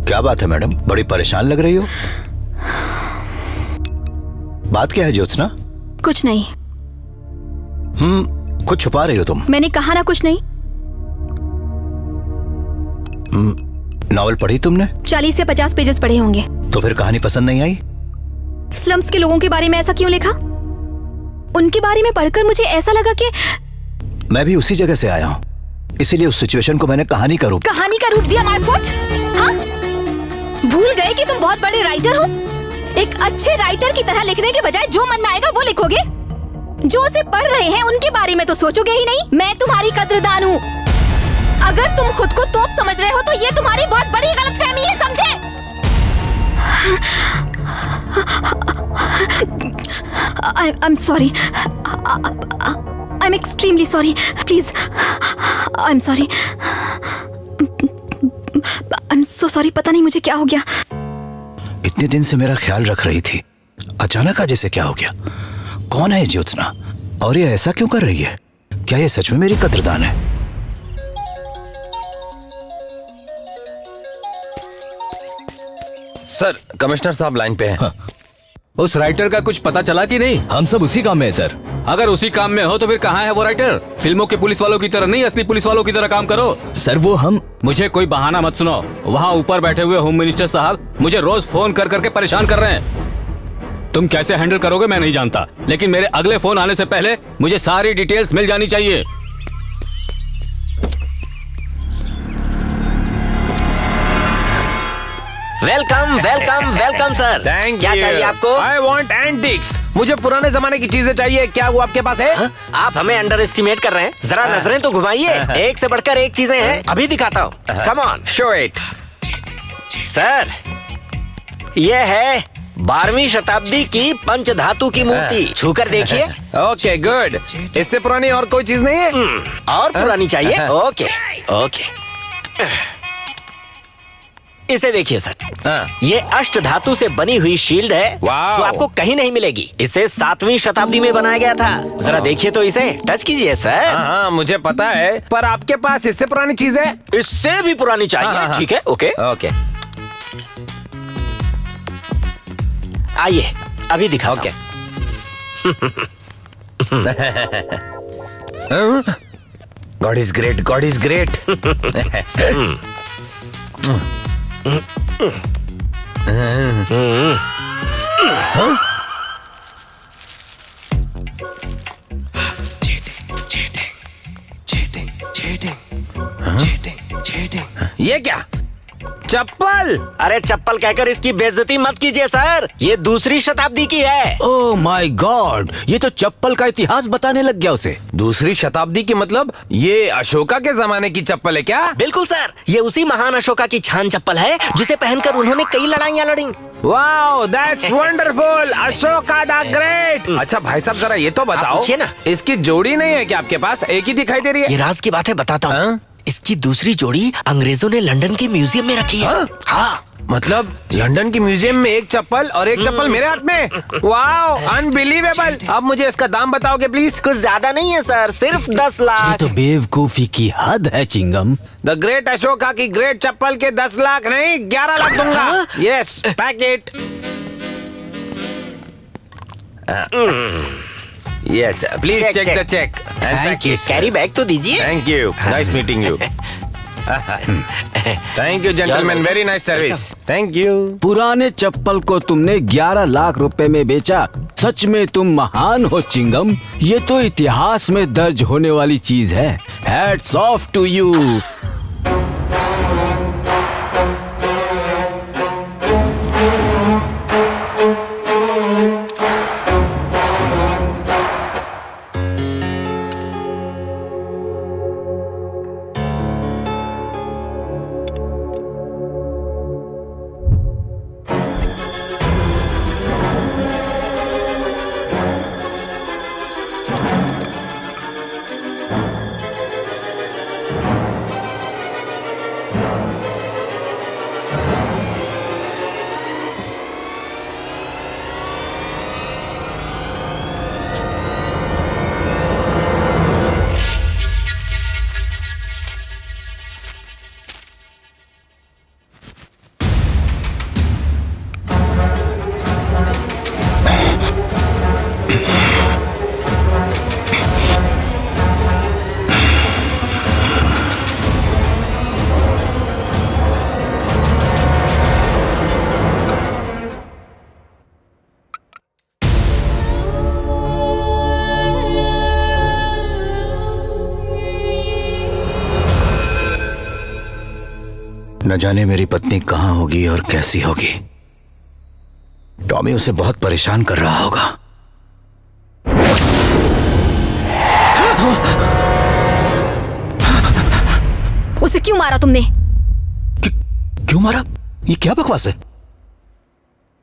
क्या बात है मैडम, बड़ी परेशान लग रही हो। बात क्या है ज्योत्सना? कुछ नहीं। कुछ छुपा रही हो तुम। मैंने कहा ना कुछ नहीं। नॉवल पढ़ी तुमने? 40 से 50 पेजेस पढ़े होंगे। तो फिर कहानी पसंद नहीं आई? स्लम्स के लोगों के बारे में ऐसा क्यों लिखा? उनके बारे में पढ़कर मुझे ऐसा लगा कि मैं भी उसी जगह से आया हूँ, इसीलिए उस सिचुएशन को मैंने कहानी का रूप दिया। My foot. हाँ? भूल गए कि तुम बहुत बड़े राइटर हो? एक अच्छे राइटर की तरह लिखने के बजाय जो मन में आएगा वो लिखोगे। जो उसे पढ़ रहे हैं उनके बारे में तो सोचोगे ही नहीं। मैं तुम्हारी कद्रदान हूँ। अगर तुम खुद को तोप समझ रहे हो तो ये तुम्हारी बहुत बड़ी गलतफहमी है, समझे? I'm sorry. I'm extremely sorry. Please. I'm sorry. I'm so sorry. पता नहीं मुझे क्या हो गया। इतने दिन से मेरा ख्याल रख रही थी, अचानक आज ऐसे क्या हो गया? कौन है ज्योत्सना और ये ऐसा क्यों कर रही है? क्या ये सच में मेरी कद्रदान है? सर, कमिश्नर साहब लाइन पे हैं। हाँ। उस राइटर का कुछ पता चला कि नहीं? हम सब उसी काम में है सर। अगर उसी काम में हो तो फिर कहाँ है वो राइटर? फिल्मों के पुलिस वालों की तरह नहीं, असली पुलिस वालों की तरह काम करो। सर वो हम मुझे कोई बहाना मत सुनो। वहाँ ऊपर बैठे हुए होम मिनिस्टर साहब मुझे रोज फोन कर करके परेशान कर रहे हैं। तुम कैसे हैंडल करोगे मैं नहीं जानता, लेकिन मेरे अगले फोन आने से पहले मुझे सारी डिटेल्स मिल जानी चाहिए। Welcome welcome welcome sir. Thank क्या यू। चाहिए आपको? I want antics. मुझे पुराने जमाने की चीजें चाहिए। क्या वो आपके पास है? हाँ? आप हमें अंडर एस्टिमेट कर रहे हैं। जरा नजरें तो घुमाइए। एक से बढ़कर एक चीजें हैं। अभी दिखाता हूँ। Come on. Show it. Sir, ये है 12वीं शताब्दी की पंचधातु की मूर्ति। छूकर देखिए। Okay good. इससे पुरानी और कोई चीज नहीं है? और पुरानी चाहिए? Okay okay. इसे देखिए सर, ये अष्ट धातु से बनी हुई शील्ड है जो वाओ। आपको कहीं नहीं मिलेगी। इसे 7वीं शताब्दी में बनाया गया था। जरा देखिए तो इसे, टच कीजिए सर। हाँ मुझे पता है, पर आपके पास इससे पुरानी चीज है? इससे भी पुरानी चाहिए? ठीक है, ओके ओके आइए अभी दिखाता okay. God is great, God is great. ये क्या? चप्पल? अरे चप्पल कहकर इसकी बेइज्जती मत कीजिए सर, ये 2री शताब्दी की है। ओह माय गॉड, ये तो चप्पल का इतिहास बताने लग गया उसे। 2री शताब्दी की मतलब ये अशोका के जमाने की चप्पल है क्या? बिल्कुल सर, ये उसी महान अशोका की छान चप्पल है जिसे पहनकर उन्होंने कई लड़ाइयाँ लड़ी। Wow, that's wonderful. Ashoka the great. अच्छा भाई साहब जरा ये तो बताओ, पूछिए ना। इसकी जोड़ी नहीं है क्या आपके पास? एक ही दिखाई दे रही है। ये राज की बात है, बताता हूँ। हाँ? इसकी 2री जोड़ी अंग्रेजों ने लंदन के म्यूजियम में रखी है। हाँ? हाँ। मतलब लंदन की म्यूजियम में एक चप्पल और एक चप्पल मेरे हाथ में? Wow, unbelievable. अब मुझे इसका दाम बताओगे प्लीज? कुछ ज्यादा नहीं है सर, सिर्फ 10 लाख। तो बेवकूफी की हद है चिंगम। द ग्रेट अशोका की ग्रेट चप्पल के 10 लाख नहीं 11 लाख दूंगा। Yes, pack it. Yes please Check, check check. The check. Thank you, carry bag तो दीजिए। Thank you, nice meeting you. Thank you gentleman, very nice service. Thank you. पुराने चप्पल को तुमने 11 लाख रुपए में बेचा। सच में तुम महान हो चिंगम। ये तो इतिहास में दर्ज होने वाली चीज है। Hats off to you. न जाने मेरी पत्नी कहाँ होगी और कैसी होगी। टॉमी उसे बहुत परेशान कर रहा होगा। उसे क्यों मारा तुमने? क्यों मारा? ये क्या बकवास है?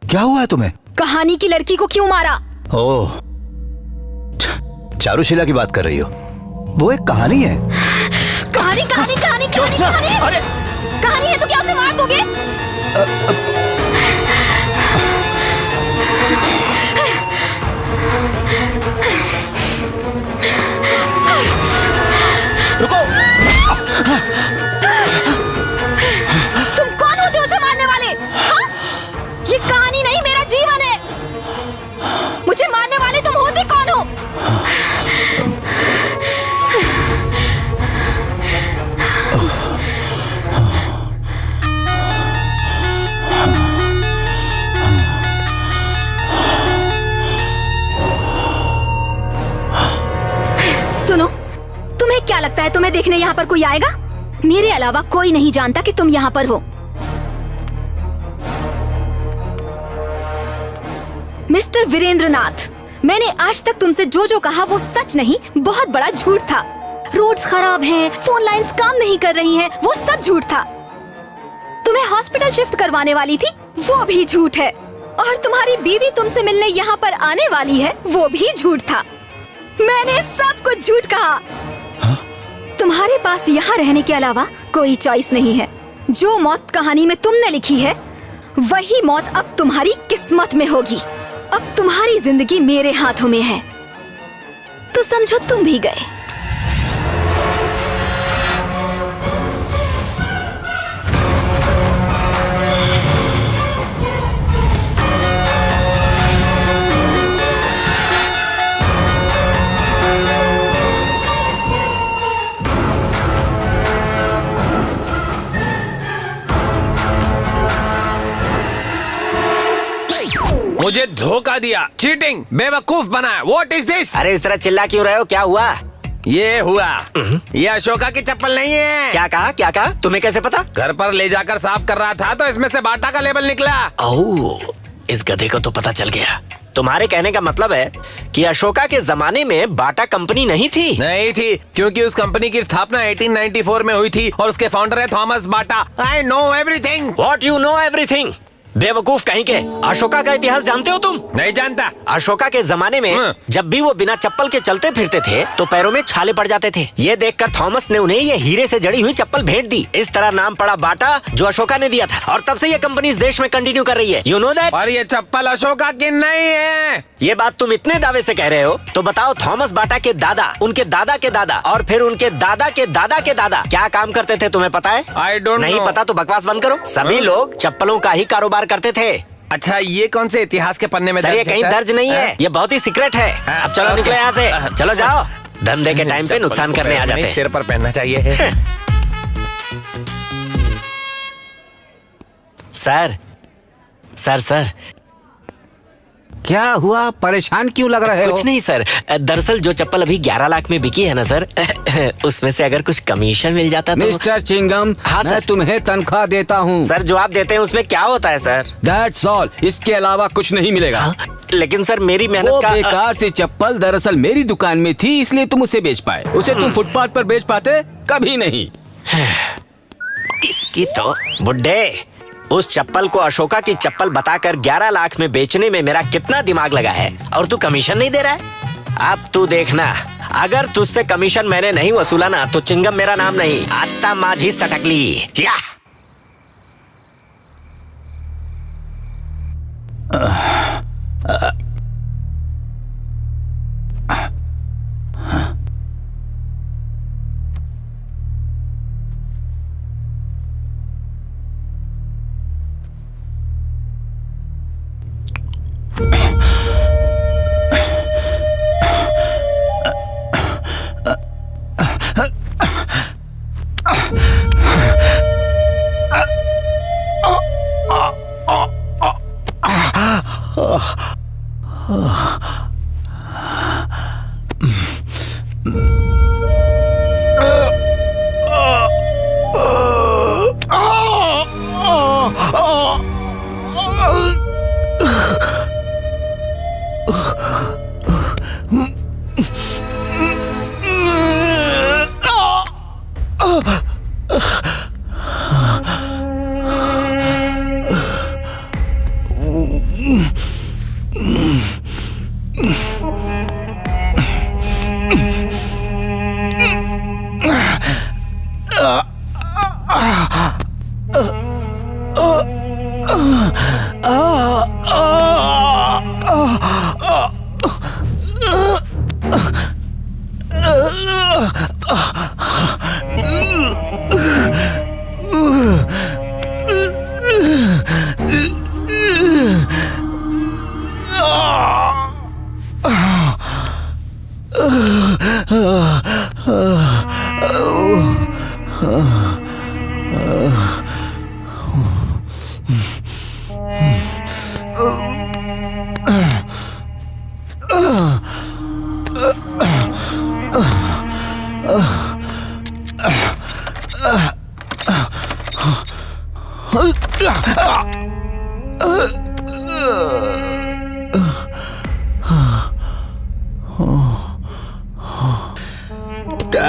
क्या हुआ है तुम्हें? कहानी की लड़की को क्यों मारा? ओह, चारुशीला की बात कर रही हो? वो एक कहानी है। कहानी कहानी कहानी कहानी कहानी अरे कहानी है तो क्या उसे मार दोगे? रुको। तुम कौन होते हो उसे मारने वाले? हाँ? ये कहानी नहीं, मेरा जीवन है। मुझे मारने वाले तुम होते कौन हो? सुनो, तुम्हें क्या लगता है तुम्हें देखने यहाँ पर कोई आएगा? मेरे अलावा कोई नहीं जानता कि तुम यहाँ पर हो। मिस्टर वीरेंद्रनाथ, मैंने आज तक तुमसे जो जो कहा वो सच नहीं, बहुत बड़ा झूठ था। रोड्स खराब हैं, फोन लाइंस काम नहीं कर रही हैं, वो सब झूठ था। तुम्हें हॉस्पिटल शिफ्ट करवाने वाली थी, वो भी झूठ है। और तुम्हारी बीवी तुमसे मिलने यहाँ पर आने वाली है, वो भी झूठ था। मैंने सब कुछ झूठ कहा। हाँ? तुम्हारे पास यहाँ रहने के अलावा कोई चॉइस नहीं है। जो मौत कहानी में तुमने लिखी है, वही मौत अब तुम्हारी किस्मत में होगी। अब तुम्हारी जिंदगी मेरे हाथों में है, तो समझो तुम भी गए। मुझे धोखा दिया, चीटिंग, बेवकूफ बनाया। What is this? अरे इस तरह चिल्ला क्यों रहे हो? क्या हुआ? ये हुआ, ये अशोका की चप्पल नहीं है। क्या कहा? क्या कहा? तुम्हें कैसे पता? घर पर ले जाकर साफ कर रहा था तो इसमें से बाटा का लेबल निकला। ओह, इस गधे को तो पता चल गया। तुम्हारे कहने का मतलब है कि अशोका के जमाने में बाटा कंपनी नहीं थी? नहीं थी, क्योंकि उस कंपनी की स्थापना 1894 में हुई थी और उसके फाउंडर है Thomas Bata. I know everything. What you know everything? बेवकूफ कहीं के। अशोका का इतिहास जानते हो तुम? नहीं जानता। अशोका के जमाने में जब भी वो बिना चप्पल के चलते फिरते थे तो पैरों में छाले पड़ जाते थे। ये देखकर थॉमस ने उन्हें ये हीरे से जड़ी हुई चप्पल भेंट दी। इस तरह नाम पड़ा बाटा, जो अशोका ने दिया था। और तब से ये कंपनी इस देश में कंटिन्यू कर रही है। You know that? और ये चप्पल अशोका की नहीं है। ये बात तुम इतने दावे से कह रहे हो, तो बताओ थॉमस बाटा के दादा, उनके दादा के दादा और फिर उनके दादा के दादा के दादा क्या काम करते थे? तुम्हें पता है? I don't know. नहीं पता तो बकवास बंद करो। सभी लोग चप्पलों का ही कारोबार करते थे। अच्छा, ये कौन से इतिहास के पन्ने में सर, ये कहीं दर्ज नहीं है, ये बहुत ही सीक्रेट है। अब चलो निकलो यहाँ से, चलो जाओ। धंधे के टाइम पे नुकसान करने आ जाते हैं। सिर पर पहनना चाहिए। सर सर सर क्या हुआ? परेशान क्यों लग रहे हो? कुछ नहीं सर, दरअसल जो चप्पल अभी 11 लाख में बिकी है ना सर, उसमें से अगर कुछ कमीशन मिल जाता तो। मिस्टर चिंगम, हाँ, मैं सर। तुम्हें तनख्वाह देता हूँ। सर, जो आप देते हैं उसमें क्या होता है सर? दैट्स ऑल, इसके अलावा कुछ नहीं मिलेगा। हाँ? लेकिन सर मेरी वो मेहनत का बेकार सी चप्पल दरअसल मेरी दुकान में थी, इसलिए तुम उसे बेच पाए। उसे तुम फुटपाथ पर बेच पाते? कभी नहीं। इसकी तो बुड्ढे, उस चप्पल को अशोका की चप्पल बताकर 11 लाख में बेचने में मेरा कितना दिमाग लगा है, और तू कमीशन नहीं दे रहा है। अब तू देखना, अगर तुझसे कमीशन मैंने नहीं वसूला ना तो चिंगम मेरा नाम नहीं, आत्ता माझी सटकली। या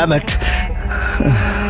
Damn it.